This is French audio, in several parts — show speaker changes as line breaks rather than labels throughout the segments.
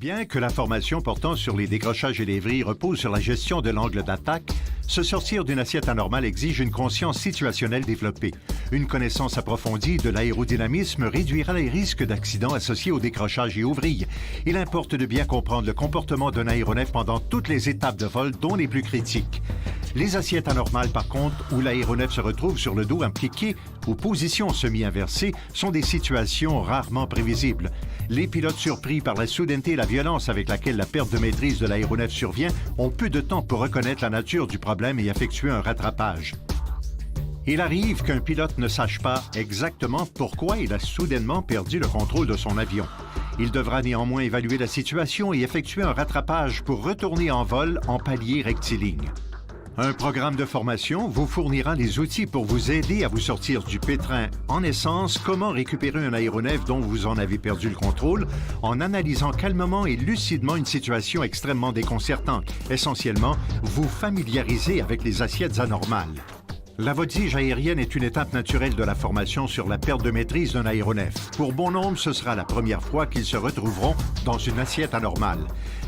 Bien que la formation portant sur les décrochages et les vrilles repose sur la gestion de l'angle d'attaque, se sortir d'une assiette anormale exige une conscience situationnelle développée. Une connaissance approfondie de l'aérodynamisme réduira les risques d'accidents associés au décrochage et aux vrilles. Il importe de bien comprendre le comportement d'un aéronef pendant toutes les étapes de vol, dont les plus critiques. Les assiettes anormales, par contre, où l'aéronef se retrouve sur le dos impliqué ou position semi-inversée, sont des situations rarement prévisibles. Les pilotes surpris par la soudaineté et la violence avec laquelle la perte de maîtrise de l'aéronef survient ont peu de temps pour reconnaître la nature du problème et effectuer un rattrapage. Il arrive qu'un pilote ne sache pas exactement pourquoi il a soudainement perdu le contrôle de son avion. Il devra néanmoins évaluer la situation et effectuer un rattrapage pour retourner en vol en palier rectiligne. Un programme de formation vous fournira les outils pour vous aider à vous sortir du pétrin. En essence, comment récupérer un aéronef dont vous en avez perdu le contrôle en analysant calmement et lucidement une situation extrêmement déconcertante. Essentiellement, vous familiariser avec les assiettes anormales. La voltige aérienne est une étape naturelle de la formation sur la perte de maîtrise d'un aéronef. Pour bon nombre, ce sera la première fois qu'ils se retrouveront dans une assiette anormale.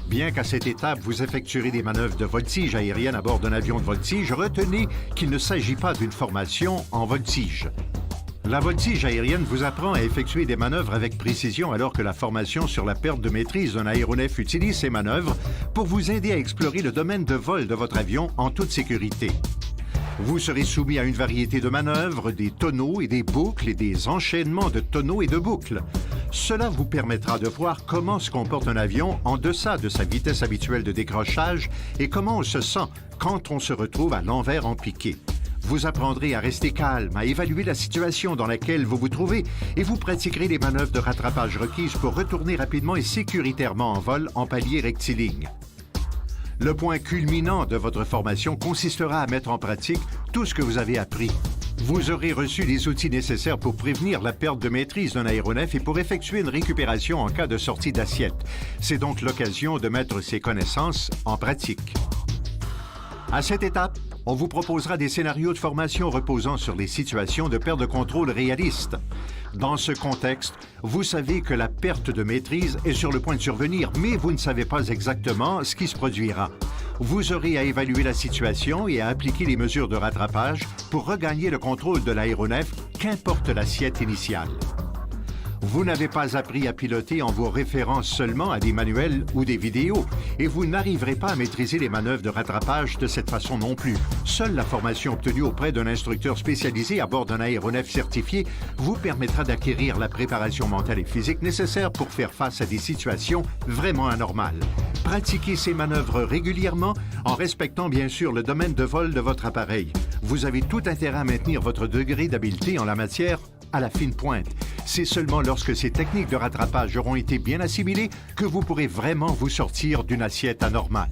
Bien qu'à cette étape, vous effectuerez des manœuvres de voltige aérienne à bord d'un avion de voltige, retenez qu'il ne s'agit pas d'une formation en voltige. La voltige aérienne vous apprend à effectuer des manœuvres avec précision alors que la formation sur la perte de maîtrise d'un aéronef utilise ces manœuvres pour vous aider à explorer le domaine de vol de votre avion en toute sécurité. Vous serez soumis à une variété de manœuvres, des tonneaux et des boucles et des enchaînements de tonneaux et de boucles. Cela vous permettra de voir comment se comporte un avion en deçà de sa vitesse habituelle de décrochage et comment on se sent quand on se retrouve à l'envers en piqué. Vous apprendrez à rester calme, à évaluer la situation dans laquelle vous vous trouvez et vous pratiquerez les manœuvres de rattrapage requises pour retourner rapidement et sécuritairement en vol en palier rectiligne. Le point culminant de votre formation consistera à mettre en pratique tout ce que vous avez appris. Vous aurez reçu les outils nécessaires pour prévenir la perte de maîtrise d'un aéronef et pour effectuer une récupération en cas de sortie d'assiette. C'est donc l'occasion de mettre ces connaissances en pratique. À cette étape, on vous proposera des scénarios de formation reposant sur les situations de perte de contrôle réalistes. Dans ce contexte, vous savez que la perte de maîtrise est sur le point de survenir, mais vous ne savez pas exactement ce qui se produira. Vous aurez à évaluer la situation et à appliquer les mesures de rattrapage pour regagner le contrôle de l'aéronef, qu'importe l'assiette initiale. Vous n'avez pas appris à piloter en vous référant seulement à des manuels ou des vidéos, et vous n'arriverez pas à maîtriser les manœuvres de rattrapage de cette façon non plus. Seule la formation obtenue auprès d'un instructeur spécialisé à bord d'un aéronef certifié vous permettra d'acquérir la préparation mentale et physique nécessaire pour faire face à des situations vraiment anormales. Pratiquez ces manœuvres régulièrement en respectant bien sûr le domaine de vol de votre appareil. Vous avez tout intérêt à maintenir votre degré d'habileté en la matière à la fine pointe. C'est seulement lorsque ces techniques de rattrapage auront été bien assimilées que vous pourrez vraiment vous sortir d'une assiette anormale.